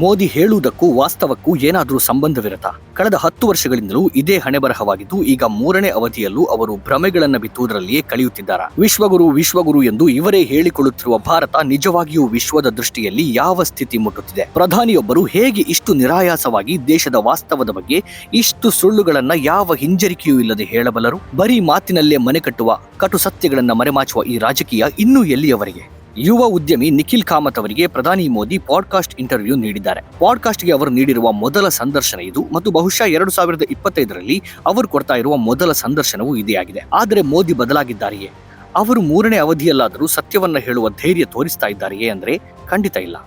ಮೋದಿ ಹೇಳುವುದಕ್ಕೂ ವಾಸ್ತವಕ್ಕೂ ಏನಾದರೂ ಸಂಬಂಧವಿರುತ್ತಾ? ಕಳೆದ 10 ವರ್ಷಗಳಿಂದಲೂ ಇದೇ ಹಣೆಬರಹವಾಗಿದ್ದು, ಈಗ 3ನೇ ಅವಧಿಯಲ್ಲೂ ಅವರು ಭ್ರಮೆಗಳನ್ನ ಬಿತ್ತುವುದರಲ್ಲಿಯೇ ಕಳೆಯುತ್ತಿದ್ದಾರೆ. ವಿಶ್ವಗುರು ಎಂದು ಇವರೇ ಹೇಳಿಕೊಳ್ಳುತ್ತಿರುವ ಭಾರತ ನಿಜವಾಗಿಯೂ ವಿಶ್ವದ ದೃಷ್ಟಿಯಲ್ಲಿ ಯಾವ ಸ್ಥಿತಿ ಮುಟ್ಟುತ್ತಿದೆ? ಪ್ರಧಾನಿಯೊಬ್ಬರು ಹೇಗೆ ಇಷ್ಟು ನಿರಾಯಾಸವಾಗಿ ದೇಶದ ವಾಸ್ತವದ ಬಗ್ಗೆ ಇಷ್ಟು ಸುಳ್ಳುಗಳನ್ನ ಯಾವ ಹಿಂಜರಿಕೆಯೂ ಇಲ್ಲದೆ ಹೇಳಬಲ್ಲರು? ಬರೀ ಮಾತಿನಲ್ಲೇ ಮನೆ ಕಟ್ಟುವ ಕಟು ಸತ್ಯಗಳನ್ನ ಮರೆಮಾಚುವ ಈ ರಾಜಕೀಯ ಇನ್ನೂ ಎಲ್ಲಿಯವರೆಗೆ? ಯುವ ಉದ್ಯಮಿ ನಿಖಿಲ್ ಕಾಮತ್ ಅವರಿಗೆ ಪ್ರಧಾನಿ ಮೋದಿ ಪಾಡ್ಕಾಸ್ಟ್ ಇಂಟರ್ವ್ಯೂ ನೀಡಿದ್ದಾರೆ. ಪಾಡ್ಕಾಸ್ಟ್ಗೆ ಅವರು ನೀಡಿರುವ ಮೊದಲ ಸಂದರ್ಶನ ಇದು ಮತ್ತು ಬಹುಶಃ 2025ರಲ್ಲಿ ಅವರು ಕೊಡ್ತಾ ಇರುವ ಮೊದಲ ಸಂದರ್ಶನವೂ ಇದೇ ಆಗಿದೆ. ಆದರೆ ಮೋದಿ ಬದಲಾಗಿದ್ದಾರೆಯೇ? ಅವರು 3ನೇ ಅವಧಿಯಲ್ಲಾದರೂ ಸತ್ಯವನ್ನ ಹೇಳುವ ಧೈರ್ಯ ತೋರಿಸ್ತಾ ಇದ್ದಾರೆಯೇ ಅಂದ್ರೆ ಖಂಡಿತ ಇಲ್ಲ.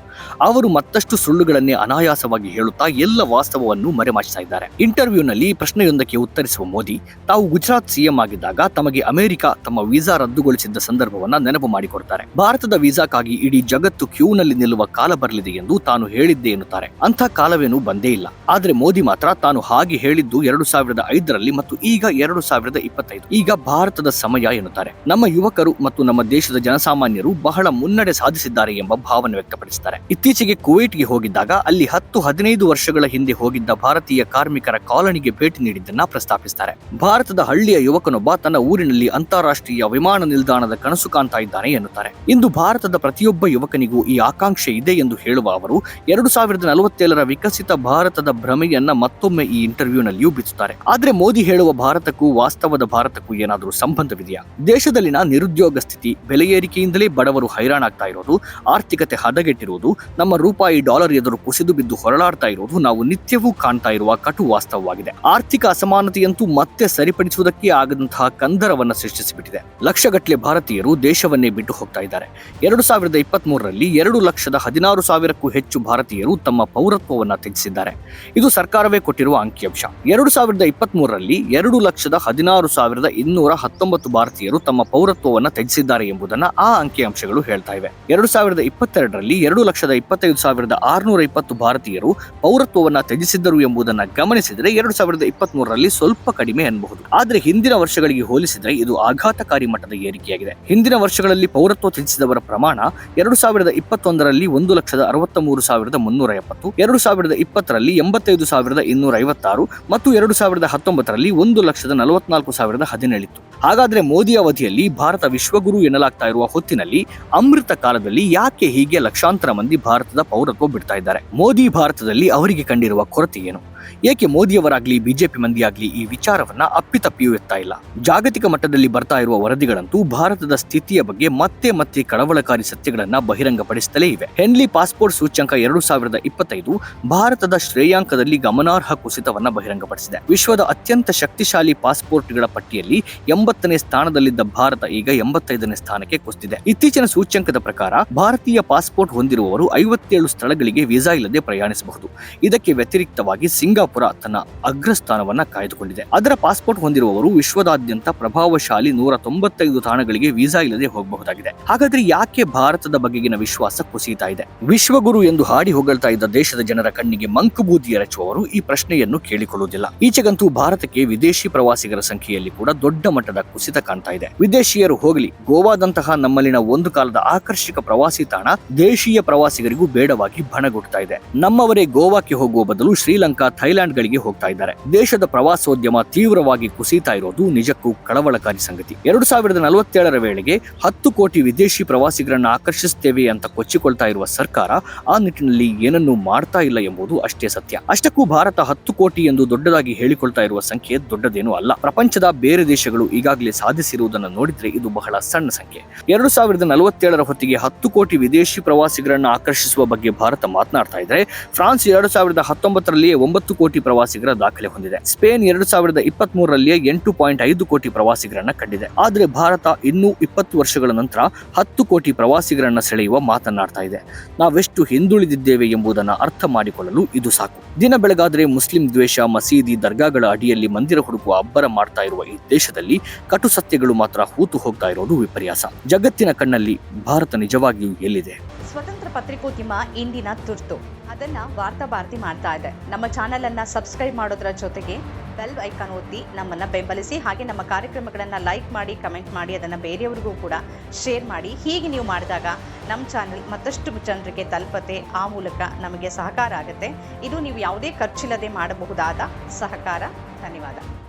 ಅವರು ಮತ್ತಷ್ಟು ಸುಳ್ಳುಗಳನ್ನೇ ಅನಾಯಾಸವಾಗಿ ಹೇಳುತ್ತಾ ಎಲ್ಲ ವಾಸ್ತವವನ್ನು ಮರೆಮಾಚ್ತಾ ಇದ್ದಾರೆ. ಇಂಟರ್ವ್ಯೂನಲ್ಲಿ ಪ್ರಶ್ನೆಯೊಂದಕ್ಕೆ ಉತ್ತರಿಸುವ ಮೋದಿ, ತಾವು ಗುಜರಾತ್ ಸಿಎಂ ಆಗಿದ್ದಾಗ ತಮಗೆ ಅಮೆರಿಕ ತಮ್ಮ ವೀಸಾ ರದ್ದುಗೊಳಿಸಿದ್ದ ಸಂದರ್ಭವನ್ನ ನೆನಪು ಮಾಡಿಕೊಡ್ತಾರೆ. ಭಾರತದ ವೀಸಾಕ್ಕಾಗಿ ಇಡೀ ಜಗತ್ತು ಕ್ಯೂನಲ್ಲಿ ನಿಲ್ಲುವ ಕಾಲ ಬರಲಿದೆ ಎಂದು ತಾನು ಹೇಳಿದ್ದೆ ಎನ್ನುತ್ತಾರೆ. ಅಂಥ ಕಾಲವೇನೂ ಬಂದೇ ಇಲ್ಲ. ಆದ್ರೆ ಮೋದಿ ಮಾತ್ರ ತಾನು ಹಾಗೆ ಹೇಳಿದ್ದು 2005ರಲ್ಲಿ ಮತ್ತು ಈಗ 2025. ಈಗ ಭಾರತದ ಸಮಯ ಎನ್ನುತ್ತಾರೆ. ನಮ್ಮ ಯುವಕರು ಮತ್ತು ನಮ್ಮ ದೇಶದ ಜನಸಾಮಾನ್ಯರು ಬಹಳ ಮುನ್ನಡೆ ಸಾಧಿಸಿದ್ದಾರೆ ಎಂಬ ಭಾವನೆ ವ್ಯಕ್ತಪಡಿಸುತ್ತಾರೆ. ಇತ್ತೀಚೆಗೆ ಕುವೈಟ್ಗೆ ಹೋಗಿದ್ದಾಗ ಅಲ್ಲಿ 10-15 ವರ್ಷಗಳ ಹಿಂದೆ ಹೋಗಿದ್ದ ಭಾರತೀಯ ಕಾರ್ಮಿಕರ ಕಾಲನಿಗೆ ಭೇಟಿ ನೀಡಿದ್ದನ್ನ ಪ್ರಸ್ತಾಪಿಸುತ್ತಾರೆ. ಭಾರತದ ಹಳ್ಳಿಯ ಯುವಕನೊಬ್ಬ ತನ್ನ ಊರಿನಲ್ಲಿ ಅಂತಾರಾಷ್ಟ್ರೀಯ ವಿಮಾನ ನಿಲ್ದಾಣದ ಕನಸು ಕಾಣ್ತಾ ಇದ್ದಾನೆ ಎನ್ನುತ್ತಾರೆ. ಇಂದು ಭಾರತದ ಪ್ರತಿಯೊಬ್ಬ ಯುವಕನಿಗೂ ಈ ಆಕಾಂಕ್ಷೆ ಇದೆ ಎಂದು ಹೇಳುವ ಅವರು 2047ರ ವಿಕಸಿತ ಭಾರತದ ಭ್ರಮೆಯನ್ನ ಮತ್ತೊಮ್ಮೆ ಈ ಇಂಟರ್ವ್ಯೂನಲ್ಲಿಯೂ ಬಿಚ್ಚುತ್ತಾರೆ. ಆದ್ರೆ ಮೋದಿ ಹೇಳುವ ಭಾರತಕ್ಕೂ ವಾಸ್ತವದ ಭಾರತಕ್ಕೂ ಏನಾದರೂ ಸಂಬಂಧವಿದೆಯಾ? ದೇಶದಲ್ಲಿನ ನಿರುದ್ಯೋಗ ಸ್ಥಿತಿ, ಬೆಲೆ ಏರಿಕೆಯಿಂದಲೇ ಬಡವರು ಹೈರಾಣಾಗ್ತಾ ಇರೋದು, ಆರ್ಥಿಕತೆ ಹದಗೆಟ್ಟಿರುವುದು, ನಮ್ಮ ರೂಪಾಯಿ ಡಾಲರ್ ಎದುರು ಕುಸಿದು ಬಿದ್ದು ಹೊರಳಾಡ್ತಾ ಇರುವುದು ನಾವು ನಿತ್ಯವೂ ಕಾಣ್ತಾ ಇರುವ ಕಟು ವಾಸ್ತವವಾಗಿದೆ. ಆರ್ಥಿಕ ಅಸಮಾನತೆಯಂತೂ ಮತ್ತೆ ಸರಿಪಡಿಸುವುದಕ್ಕೆ ಆಗದಂತಹ ಕಂದರವನ್ನ ಸೃಷ್ಟಿಸಿಬಿಟ್ಟಿದೆ. ಲಕ್ಷಗಟ್ಟಲೆ ಭಾರತೀಯರು ದೇಶವನ್ನೇ ಬಿಟ್ಟು ಹೋಗ್ತಾ ಇದ್ದಾರೆ. 2023ರಲ್ಲಿ 2,16,000ಕ್ಕೂ ಹೆಚ್ಚು ಭಾರತೀಯರು ತಮ್ಮ ಪೌರತ್ವವನ್ನ ತ್ಯಜಿಸಿದ್ದಾರೆ. ಇದು ಸರ್ಕಾರವೇ ಕೊಟ್ಟಿರುವ ಅಂಕಿಅಂಶ. 2023ರಲ್ಲಿ 2,16,219 ಭಾರತೀಯರು ತಮ್ಮ ಪೌರತ್ವವನ್ನ ತ್ಯಜಿಸಿದ್ದಾರೆ ಎಂಬುದನ್ನ ಆ ಅಂಕಿಅಂಶಗಳು ಹೇಳ್ತಾ ಇವೆ. 2022ರಲ್ಲಿ 2,25,620 ಭಾರತೀಯರು ಪೌರತ್ವವನ್ನ ತ್ಯಜಿಸಿದ್ದರು ಎಂಬುದನ್ನು ಗಮನಿಸಿದರೆ 2023ರಲ್ಲಿ ಸ್ವಲ್ಪ ಕಡಿಮೆ ಅನ್ನಬಹುದು. ಆದ್ರೆ ಹಿಂದಿನ ವರ್ಷಗಳಿಗೆ ಹೋಲಿಸಿದರೆ ಇದು ಆಘಾತಕಾರಿ ಮಟ್ಟದ ಏರಿಕೆಯಾಗಿದೆ. ಹಿಂದಿನ ವರ್ಷಗಳಲ್ಲಿ ಪೌರತ್ವ ತ್ಯಜಿಸಿದವರ ಪ್ರಮಾಣ 2021ರಲ್ಲಿ 1,63,370, 2020ರಲ್ಲಿ 85,256 ಮತ್ತು 2019ರಲ್ಲಿ 1,44,017 ಇತ್ತು. ಹಾಗಾದ್ರೆ ಮೋದಿ ಅವಧಿಯಲ್ಲಿ ಭಾರತ ವಿಶ್ವಗುರು ಎನ್ನಲಾಗ್ತಾ ಇರುವ ಹೊತ್ತಿನಲ್ಲಿ ಅಮೃತ ಕಾಲದಲ್ಲಿ ಯಾಕೆ ಹೀಗೆ ಲಕ್ಷಾಂತರ ಮಂದಿ ಭಾರತದ ಪೌರತ್ವ ಬಿಡ್ತಾ ಇದ್ದಾರೆ? ಮೋದಿ ಭಾರತದಲ್ಲಿ ಅವರಿಗೆ ಕಂಡಿರುವ ಕೊರತೆ ಏನು? ಏಕೆ ಮೋದಿಯವರಾಗ್ಲಿ ಬಿಜೆಪಿ ಮಂದಿಯಾಗ್ಲಿ ಈ ವಿಚಾರವನ್ನ ಅಪ್ಪಿತಪ್ಪಿಯೂ ಎತ್ತಾ ಇಲ್ಲ? ಜಾಗತಿಕ ಮಟ್ಟದಲ್ಲಿ ಬರ್ತಾ ಇರುವ ವರದಿಗಳಂತೂ ಭಾರತದ ಸ್ಥಿತಿಯ ಬಗ್ಗೆ ಮತ್ತೆ ಮತ್ತೆ ಕಳವಳಕಾರಿ ಸತ್ಯಗಳನ್ನ ಬಹಿರಂಗಪಡಿಸುತ್ತಲೇ ಇವೆ. ಹೆನ್ಲಿ ಪಾಸ್ಪೋರ್ಟ್ ಸೂಚ್ಯಂಕ 2025 ಭಾರತದ ಶ್ರೇಯಾಂಕದಲ್ಲಿ ಗಮನಾರ್ಹ ಕುಸಿತವನ್ನ ಬಹಿರಂಗಪಡಿಸಿದೆ. ವಿಶ್ವದ ಅತ್ಯಂತ ಶಕ್ತಿಶಾಲಿ ಪಾಸ್ಪೋರ್ಟ್ಗಳ ಪಟ್ಟಿಯಲ್ಲಿ 80ನೇ ಸ್ಥಾನದಲ್ಲಿದ್ದ ಭಾರತ ಈಗ 85ನೇ ಸ್ಥಾನಕ್ಕೆ ಕುಸಿದಿದೆ. ಇತ್ತೀಚಿನ ಸೂಚ್ಯಂಕದ ಪ್ರಕಾರ ಭಾರತೀಯ ಪಾಸ್ಪೋರ್ಟ್ ಹೊಂದಿರುವವರು 57 ಸ್ಥಳಗಳಿಗೆ ವೀಸಾ ಇಲ್ಲದೆ ಪ್ರಯಾಣಿಸಬಹುದು. ಇದಕ್ಕೆ ವ್ಯತಿರಿಕ್ತವಾಗಿ ಸಿಂಗಾಪುರ ತನ್ನ ಅಗ್ರಸ್ಥಾನವನ್ನ ಕಾಯ್ದುಕೊಂಡಿದೆ. ಅದರ ಪಾಸ್ಪೋರ್ಟ್ ಹೊಂದಿರುವವರು ವಿಶ್ವದಾದ್ಯಂತ ಪ್ರಭಾವಶಾಲಿ 195 ತಾಣಗಳಿಗೆ ವೀಸಾ ಇಲ್ಲದೆ ಹೋಗಬಹುದಾಗಿದೆ. ಹಾಗಾದ್ರೆ ಯಾಕೆ ಭಾರತದ ಬಗೆಗಿನ ವಿಶ್ವಾಸ ಕುಸಿಯುತ್ತಾ ಇದೆ? ವಿಶ್ವಗುರು ಎಂದು ಹಾಡಿ ಹೊಗಳ್ತಾ ಇದ್ದ ದೇಶದ ಜನರ ಕಣ್ಣಿಗೆ ಮಂಕುಬೂದಿ ಎರಚುವವರು ಈ ಪ್ರಶ್ನೆಯನ್ನು ಕೇಳಿಕೊಳ್ಳುವುದಿಲ್ಲ. ಈಚೆಗಂತೂ ಭಾರತಕ್ಕೆ ವಿದೇಶಿ ಪ್ರವಾಸಿಗರ ಸಂಖ್ಯೆಯಲ್ಲಿ ಕೂಡ ದೊಡ್ಡ ಮಟ್ಟದ ಕುಸಿತ ಕಾಣ್ತಾ ಇದೆ. ವಿದೇಶಿಯರು ಹೋಗಲಿ, ಗೋವಾದಂತಹ ನಮ್ಮಲ್ಲಿನ ಒಂದು ಕಾಲದ ಆಕರ್ಷಕ ಪ್ರವಾಸಿ ತಾಣ ದೇಶೀಯ ಪ್ರವಾಸಿಗರಿಗೂ ಬೇಡವಾಗಿ ಬಣಗುಡ್ತಾ ಇದೆ. ನಮ್ಮವರೇ ಗೋವಾಕ್ಕೆ ಹೋಗುವ ಬದಲು ಶ್ರೀಲಂಕಾ, ಥೈಲ್ಯಾಂಡ್ ಗಳಿಗೆ ಹೋಗ್ತಾ ಇದ್ದಾರೆ. ದೇಶದ ಪ್ರವಾಸೋದ್ಯಮ ತೀವ್ರವಾಗಿ ಕುಸಿತಾ ಇರೋದು ನಿಜಕ್ಕೂ ಕಳವಳಕಾರಿ ಸಂಗತಿ. 2047ರ ವೇಳೆಗೆ 10 ಕೋಟಿ ವಿದೇಶಿ ಪ್ರವಾಸಿಗರನ್ನು ಆಕರ್ಷಿಸುತ್ತೇವೆ ಅಂತ ಕೊಚ್ಚಿಕೊಳ್ತಾ ಇರುವ ಸರ್ಕಾರ ಆ ನಿಟ್ಟಿನಲ್ಲಿ ಏನನ್ನೂ ಮಾಡ್ತಾ ಇಲ್ಲ ಎಂಬುದು ಅಷ್ಟೇ ಸತ್ಯ. ಅಷ್ಟಕ್ಕೂ ಭಾರತ 10 ಕೋಟಿ ಎಂದು ದೊಡ್ಡದಾಗಿ ಹೇಳಿಕೊಳ್ತಾ ಇರುವ ಸಂಖ್ಯೆ ದೊಡ್ಡದೇನೂ ಅಲ್ಲ. ಪ್ರಪಂಚದ ಬೇರೆ ದೇಶಗಳು ಈಗಾಗಲೇ ಸಾಧಿಸಿರುವುದನ್ನು ನೋಡಿದ್ರೆ ಇದು ಬಹಳ ಸಣ್ಣ ಸಂಖ್ಯೆ. 2047ರ ಹೊತ್ತಿಗೆ 10 ಕೋಟಿ ವಿದೇಶಿ ಪ್ರವಾಸಿಗರನ್ನು ಆಕರ್ಷಿಸುವ ಬಗ್ಗೆ ಭಾರತ ಮಾತನಾಡ್ತಾ ಇದ್ರೆ, ಫ್ರಾನ್ಸ್ 2019ರಲ್ಲಿಯೇ 9 ಕೋಟಿ ಪ್ರವಾಸಿಗರ ದಾಖಲೆ ಹೊಂದಿದೆ. ಸ್ಪೇನ್ 2023ರಲ್ಲಿಯೇ 8.5 ಕೋಟಿ ಪ್ರವಾಸಿಗರನ್ನ ಕಂಡಿದೆ. ಆದ್ರೆ ಭಾರತ ಇನ್ನೂ 20 ವರ್ಷಗಳ ನಂತರ 10 ಕೋಟಿ ಪ್ರವಾಸಿಗರನ್ನ ಸೆಳೆಯುವ ಮಾತನಾಡ್ತಾ ಇದೆ. ನಾವೆಷ್ಟು ಹಿಂದುಳಿದಿದ್ದೇವೆ ಎಂಬುದನ್ನು ಅರ್ಥ ಮಾಡಿಕೊಳ್ಳಲು ಇದು ಸಾಕು. ದಿನ ಬೆಳಗಾದ್ರೆ ಮುಸ್ಲಿಂ ದ್ವೇಷ, ಮಸೀದಿ, ದರ್ಗಾಗಳ ಅಡಿಯಲ್ಲಿ ಮಂದಿರ ಹುಡುಕುವ ಅಬ್ಬರ ಮಾಡ್ತಾ ಇರುವ ಈ ದೇಶದಲ್ಲಿ ಕಟು ಸತ್ಯಗಳು ಮಾತ್ರ ಹೂತು ಹೋಗ್ತಾ ಇರೋದು ವಿಪರ್ಯಾಸ. ಜಗತ್ತಿನ ಕಣ್ಣಲ್ಲಿ ಭಾರತ ನಿಜವಾಗಿಯೂ ಎಲ್ಲಿದೆ? ಸ್ವತಂತ್ರ ಪತ್ರಿಕೋದ್ಯಮ ಇಂದಿನ ತುರ್ತು. ಅದನ್ನ ವಾರ್ತಾ ಭಾರತಿ ಮಾಡ್ತಾ ಇದೆ. ನಮ್ಮ ಚಾನೆಲ್ ಅನ್ನ ಸಬ್ಸ್ಕ್ರೈಬ್ ಮಾಡೋದ್ರ ಜೊತೆಗೆ ಬೆಲ್ ಐಕಾನ್ ಒತ್ತಿ ನಮ್ಮನ್ನ ಬೆಂಬಲಿಸಿ. ಹಾಗೆ ನಮ್ಮ ಕಾರ್ಯಕ್ರಮಗಳನ್ನ ಲೈಕ್ ಮಾಡಿ, ಕಮೆಂಟ್ ಮಾಡಿ, ಅದನ್ನ ಬೇರೆಯವರಿಗೂ ಕೂಡ ಶೇರ್ ಮಾಡಿ. ಹೀಗೆ ನೀವು ಮಾಡಿದಾಗ ನಮ್ಮ ಚಾನಲ್ ಮತ್ತಷ್ಟು ಜನರಿಗೆ ತಲುಪತ್ತೆ, ಆ ಮೂಲಕ ನಮಗೆ ಸಹಕಾರ ಆಗುತ್ತೆ. ಇದು ನೀವು ಯಾವುದೇ ಖರ್ಚಿಲ್ಲದೆ ಮಾಡಬಹುದಾದ ಸಹಕಾರ. ಧನ್ಯವಾದ.